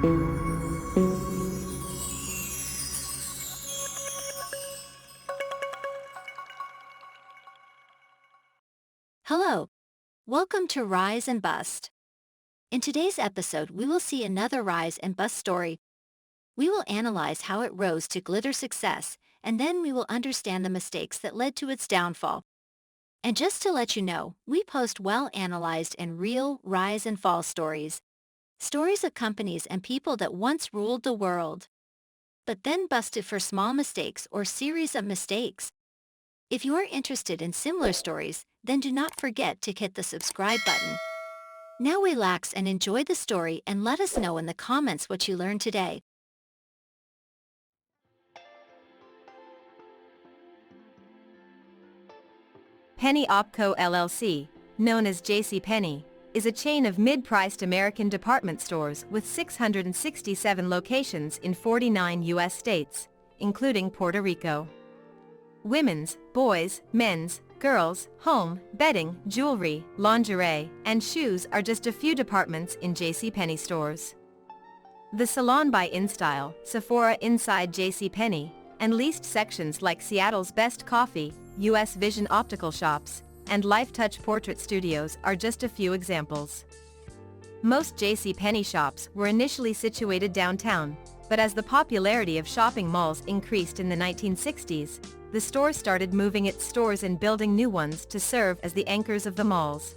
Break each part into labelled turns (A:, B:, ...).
A: Hello. Welcome to Rise and Bust. In today's episode, we will see another rise and bust story. We will analyze how it rose to glitter success, and then we will understand the mistakes that led to its downfall. And just to let you know, we post well-analyzed and real rise and fall stories. Stories of companies and people that once ruled the world, but then busted for small mistakes or series of mistakes. If you are interested in similar stories, then do not forget to hit the subscribe button. Now relax and enjoy the story and let us know in the comments what you learned today.
B: Penny Opco LLC, known as JCPenney, is a chain of mid-priced American department stores with 667 locations in 49 U.S. states, including Puerto Rico. Women's, boys, men's, girls, home, bedding, jewelry, lingerie, and shoes are just a few departments in JCPenney stores. The Salon by InStyle, Sephora inside JCPenney, and leased sections like Seattle's Best Coffee, US Vision Optical Shops, and LifeTouch Portrait Studios are just a few examples. Most JCPenney shops were initially situated downtown, but as the popularity of shopping malls increased in the 1960s, the store started moving its stores and building new ones to serve as the anchors of the malls.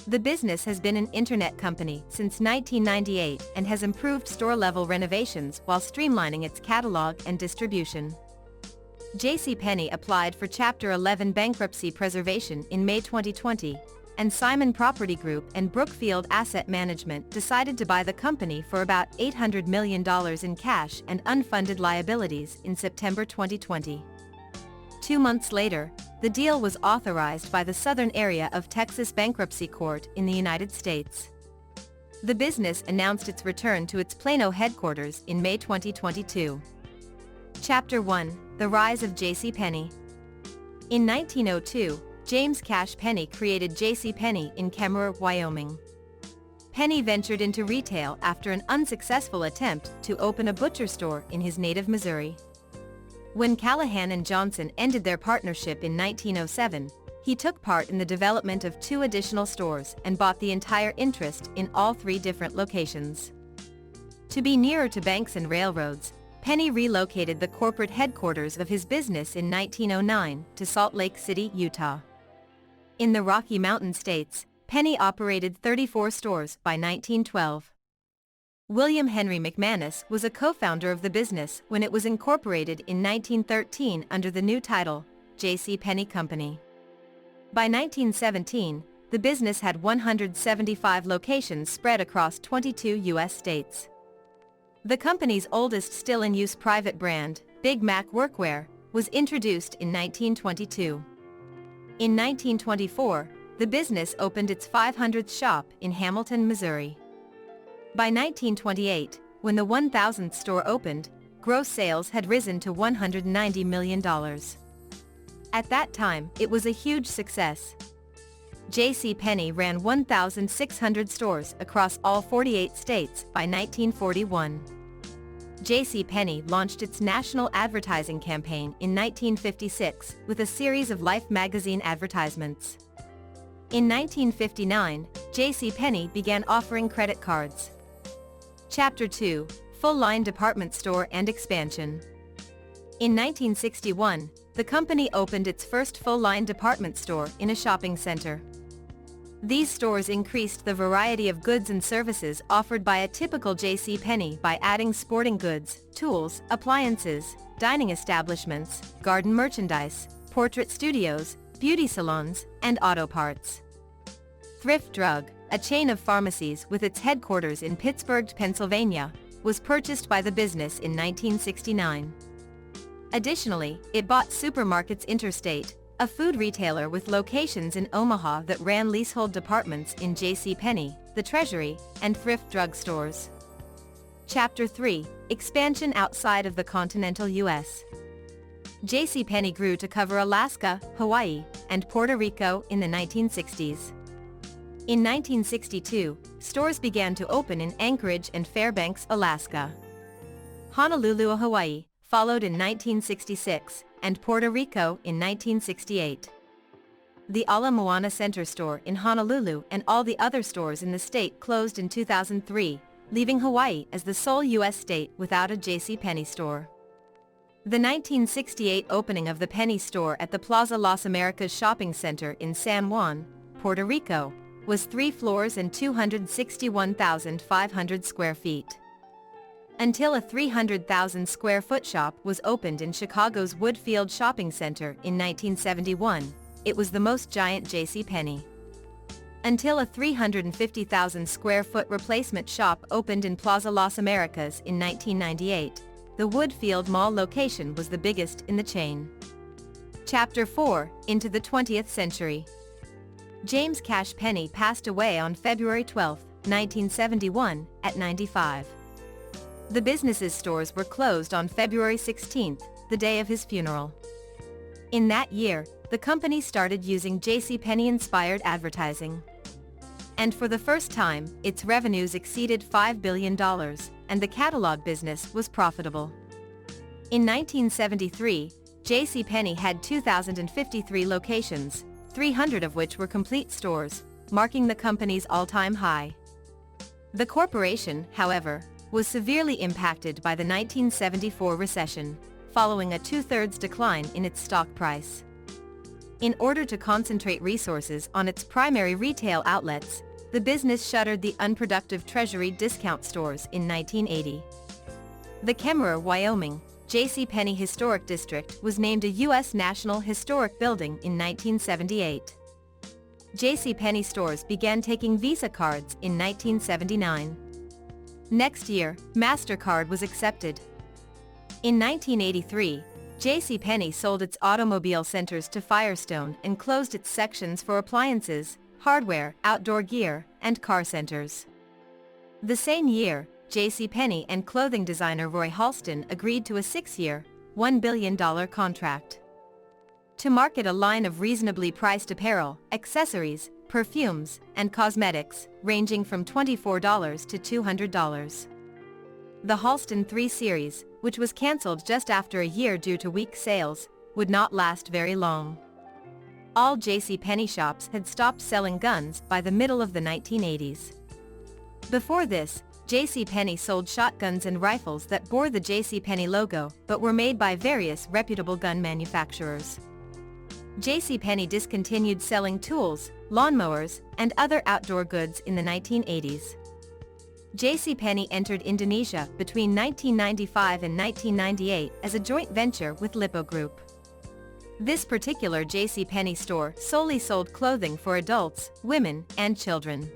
B: The business has been an internet company since 1998 and has improved store-level renovations while streamlining its catalog and distribution. JCPenney applied for Chapter 11 bankruptcy preservation in May 2020, and Simon Property Group and Brookfield Asset Management decided to buy the company for about $800 million in cash and unfunded liabilities in September 2020. 2 months later, the deal was authorized by the Southern Area of Texas Bankruptcy Court in the United States. The business announced its return to its Plano headquarters in May 2022. Chapter 1: The Rise of JCPenney. In 1902, James Cash Penney created JCPenney in Kemmerer, Wyoming. Penney ventured into retail after an unsuccessful attempt to open a butcher store in his native Missouri. When Callahan and Johnson ended their partnership in 1907, he took part in the development of 2 additional stores and bought the entire interest in all 3 different locations. To be nearer to banks and railroads, Penney relocated the corporate headquarters of his business in 1909 to Salt Lake City, Utah. In the Rocky Mountain states, Penney operated 34 stores by 1912. William Henry McManus was a co-founder of the business when it was incorporated in 1913 under the new title, JCPenney Company. By 1917, the business had 175 locations spread across 22 U.S. states. The company's oldest still-in-use private brand, Big Mac Workwear, was introduced in 1922. In 1924, the business opened its 500th shop in Hamilton, Missouri. By 1928, when the 1,000th store opened, gross sales had risen to $190 million. At that time, it was a huge success. JCPenney ran 1,600 stores across all 48 states by 1941. JCPenney launched its national advertising campaign in 1956 with a series of Life magazine advertisements. In 1959, JCPenney began offering credit cards. Chapter 2: Full-line department store and expansion. In 1961, the company opened its first full-line department store in a shopping center. These stores increased the variety of goods and services offered by a typical JCPenney by adding sporting goods, tools, appliances, dining establishments, garden merchandise, portrait studios, beauty salons, and auto parts. Thrift Drug, a chain of pharmacies with its headquarters in Pittsburgh, Pennsylvania, was purchased by the business in 1969. Additionally, it bought Supermarkets Interstate, a food retailer with locations in Omaha that ran leasehold departments in JCPenney, the Treasury, and thrift drug stores. Chapter 3: Expansion outside of the continental U.S. JCPenney grew to cover Alaska, Hawaii, and Puerto Rico in the 1960s. In 1962, stores began to open in Anchorage and Fairbanks, Alaska. Honolulu, Hawaii, followed in 1966, and Puerto Rico in 1968. The Ala Moana Center store in Honolulu and all the other stores in the state closed in 2003, leaving Hawaii as the sole U.S. state without a JCPenney store. The 1968 opening of the Penny store at the Plaza Las Americas Shopping Center in San Juan, Puerto Rico, was 3 floors and 261,500 square feet. Until a 300,000 square foot shop was opened in Chicago's Woodfield Shopping Center in 1971, it was the most giant JCPenney. Until a 350,000 square foot replacement shop opened in Plaza Las Americas in 1998, the Woodfield Mall location was the biggest in the chain. Chapter 4, Into the 20th Century. James Cash Penney passed away on February 12, 1971, at 95. The business's stores were closed on February 16, the day of his funeral. In that year, the company started using JCPenney-inspired advertising. And for the first time, its revenues exceeded $5 billion, and the catalog business was profitable. In 1973, JCPenney had 2,053 locations, 300 of which were complete stores, marking the company's all-time high. The corporation, however, was severely impacted by the 1974 recession, following a 2/3 decline in its stock price. In order to concentrate resources on its primary retail outlets, the business shuttered the unproductive Treasury discount stores in 1980. The Kemmerer, Wyoming, JCPenney Historic District was named a U.S. National Historic Building in 1978. JCPenney stores began taking Visa cards in 1979. Next year, MasterCard was accepted. In 1983, JCPenney sold its automobile centers to Firestone and closed its sections for appliances, hardware, outdoor gear, and car centers. The same year, JCPenney and clothing designer Roy Halston agreed to a 6-year, $1 billion contract to market a line of reasonably priced apparel, accessories, perfumes, and cosmetics, ranging from $24 to $200. The Halston 3 series, which was cancelled just after a year due to weak sales, would not last very long. All JCPenney shops had stopped selling guns by the middle of the 1980s. Before this, JCPenney sold shotguns and rifles that bore the JCPenney logo but were made by various reputable gun manufacturers. JCPenney discontinued selling tools, lawnmowers, and other outdoor goods in the 1980s. JCPenney entered Indonesia between 1995 and 1998 as a joint venture with Lippo Group. This particular JCPenney store solely sold clothing for adults, women, and children.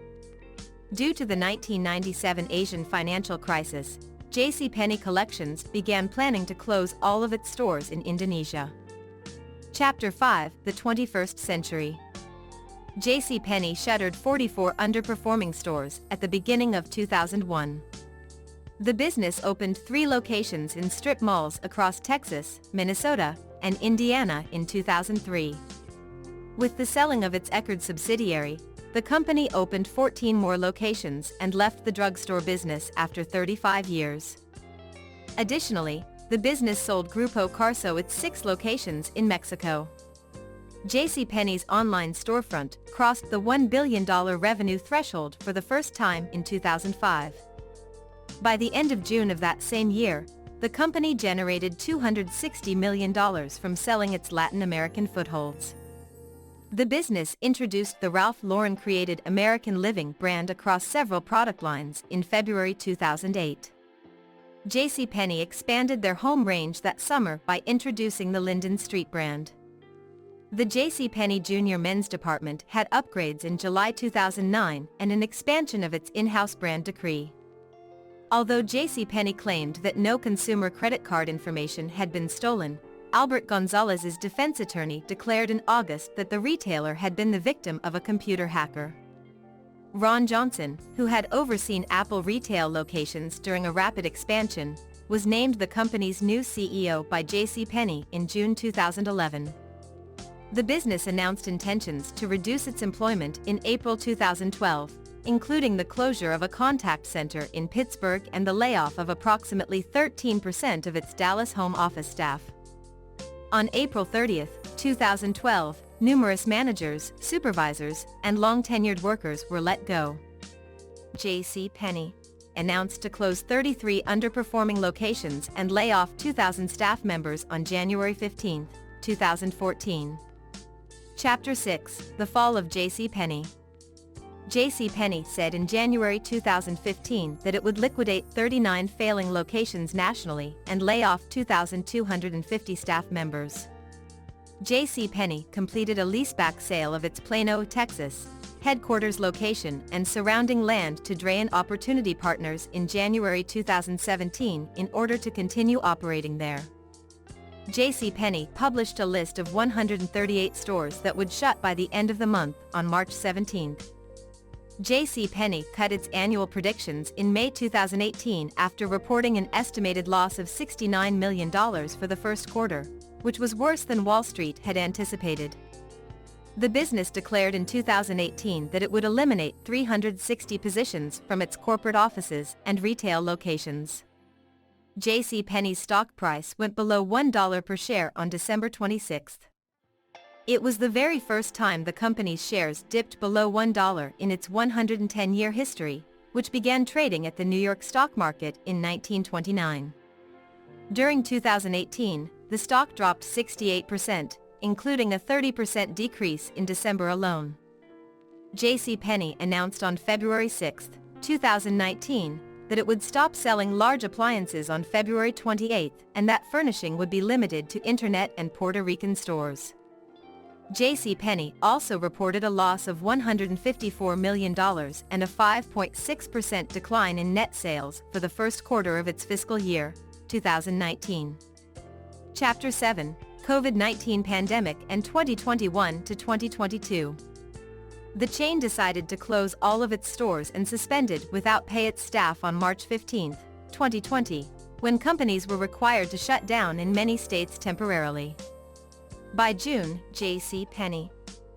B: Due to the 1997 Asian financial crisis, JCPenney Collections began planning to close all of its stores in Indonesia. Chapter 5, The 21st Century. JCPenney shuttered 44 underperforming stores at the beginning of 2001. The business opened 3 locations in strip malls across Texas, Minnesota, and Indiana in 2003. With the selling of its Eckerd subsidiary, the company opened 14 more locations and left the drugstore business after 35 years. Additionally, the business sold Grupo Carso its 6 locations in Mexico. JCPenney's online storefront crossed the $1 billion revenue threshold for the first time in 2005. By the end of June of that same year, the company generated $260 million from selling its Latin American footholds. The business introduced the Ralph Lauren-created American Living brand across several product lines in February 2008. JCPenney expanded their home range that summer by introducing the Linden Street brand. The JCPenney Junior Men's Department had upgrades in July 2009 and an expansion of its in-house brand Decree. Although JCPenney claimed that no consumer credit card information had been stolen, Albert Gonzalez's defense attorney declared in August that the retailer had been the victim of a computer hacker. Ron Johnson, who had overseen Apple retail locations during a rapid expansion, was named the company's new CEO by JCPenney in June 2011. The business announced intentions to reduce its employment in April 2012, including the closure of a contact center in Pittsburgh and the layoff of approximately 13% of its Dallas home office staff. On April 30, 2012, numerous managers, supervisors, and long-tenured workers were let go. JCPenney announced to close 33 underperforming locations and lay off 2,000 staff members on January 15, 2014. Chapter 6: The Fall of JCPenney. JCPenney said in January 2015 that it would liquidate 39 failing locations nationally and lay off 2,250 staff members. JCPenney completed a leaseback sale of its Plano, Texas, headquarters location and surrounding land to Drain Opportunity Partners in January 2017 in order to continue operating there. JCPenney published a list of 138 stores that would shut by the end of the month on March 17. JCPenney cut its annual predictions in May 2018 after reporting an estimated loss of $69 million for the first quarter, which was worse than Wall Street had anticipated. The business declared in 2018 that it would eliminate 360 positions from its corporate offices and retail locations. JCPenney's stock price went below $1 per share on December 26. It was the very first time the company's shares dipped below $1 in its 110-year history, which began trading at the New York stock market in 1929. During 2018, the stock dropped 68%, including a 30% decrease in December alone. JCPenney announced on February 6, 2019, that it would stop selling large appliances on February 28 and that furnishing would be limited to Internet and Puerto Rican stores. JCPenney also reported a loss of $154 million and a 5.6% decline in net sales for the first quarter of its fiscal year, 2019. Chapter 7: COVID-19 Pandemic and 2021 to 2022. The chain decided to close all of its stores and suspended without pay its staff on March 15, 2020, when companies were required to shut down in many states temporarily. By June, JCPenney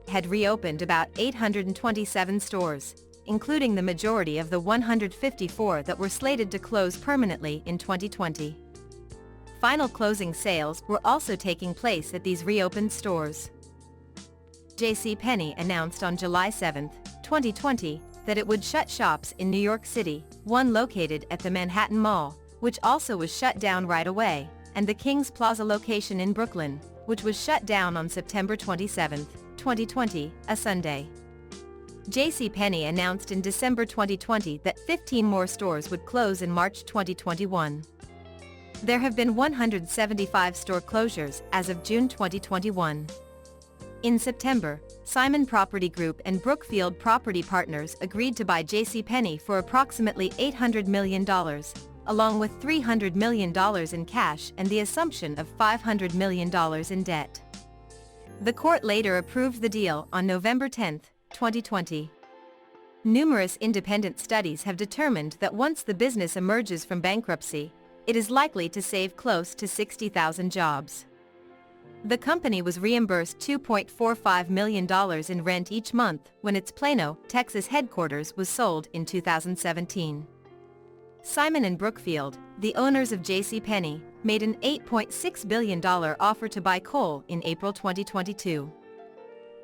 B: had reopened about 827 stores, including the majority of the 154 that were slated to close permanently in 2020. Final closing sales were also taking place at these reopened stores. JCPenney announced on July 7, 2020, that it would shut shops in New York City, one located at the Manhattan Mall, which also was shut down right away, and the Kings Plaza location in Brooklyn, which was shut down on September 27, 2020, a Sunday. JCPenney announced in December 2020 that 15 more stores would close in March 2021. There have been 175 store closures as of June 2021. In September, Simon Property Group and Brookfield Property Partners agreed to buy JCPenney for approximately $800 million, along with $300 million in cash and the assumption of $500 million in debt. The court later approved the deal on November 10, 2020. Numerous independent studies have determined that once the business emerges from bankruptcy, it is likely to save close to 60,000 jobs. The company was reimbursed $2.45 million in rent each month when its Plano, Texas headquarters was sold in 2017. Simon & Brookfield, the owners of JCPenney, made an $8.6 billion offer to buy Kohl in April 2022.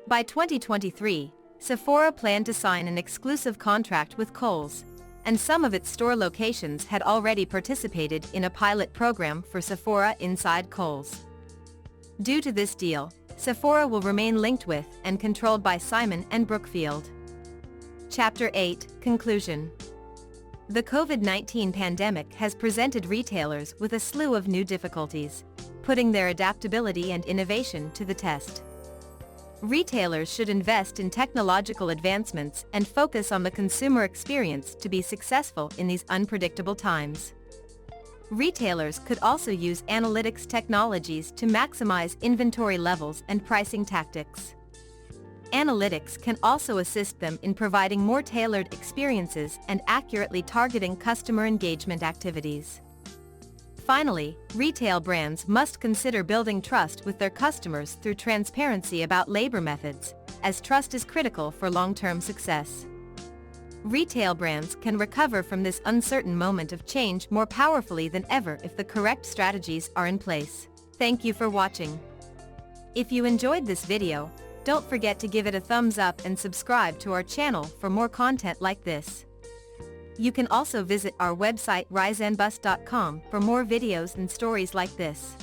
B: By 2023, Sephora planned to sign an exclusive contract with Kohl's, and some of its store locations had already participated in a pilot program for Sephora inside Kohl's. Due to this deal, Sephora will remain linked with and controlled by Simon & Brookfield. Chapter 8: Conclusion. The COVID-19 pandemic has presented retailers with a slew of new difficulties, putting their adaptability and innovation to the test. Retailers should invest in technological advancements and focus on the consumer experience to be successful in these unpredictable times. Retailers could also use analytics technologies to maximize inventory levels and pricing tactics. Analytics can also assist them in providing more tailored experiences and accurately targeting customer engagement activities. Finally, retail brands must consider building trust with their customers through transparency about labor methods, as trust is critical for long-term success. Retail brands can recover from this uncertain moment of change more powerfully than ever if the correct strategies are in place. Thank you for watching. If you enjoyed this video, don't forget to give it a thumbs up and subscribe to our channel for more content like this. You can also visit our website riseandbust.com for more videos and stories like this.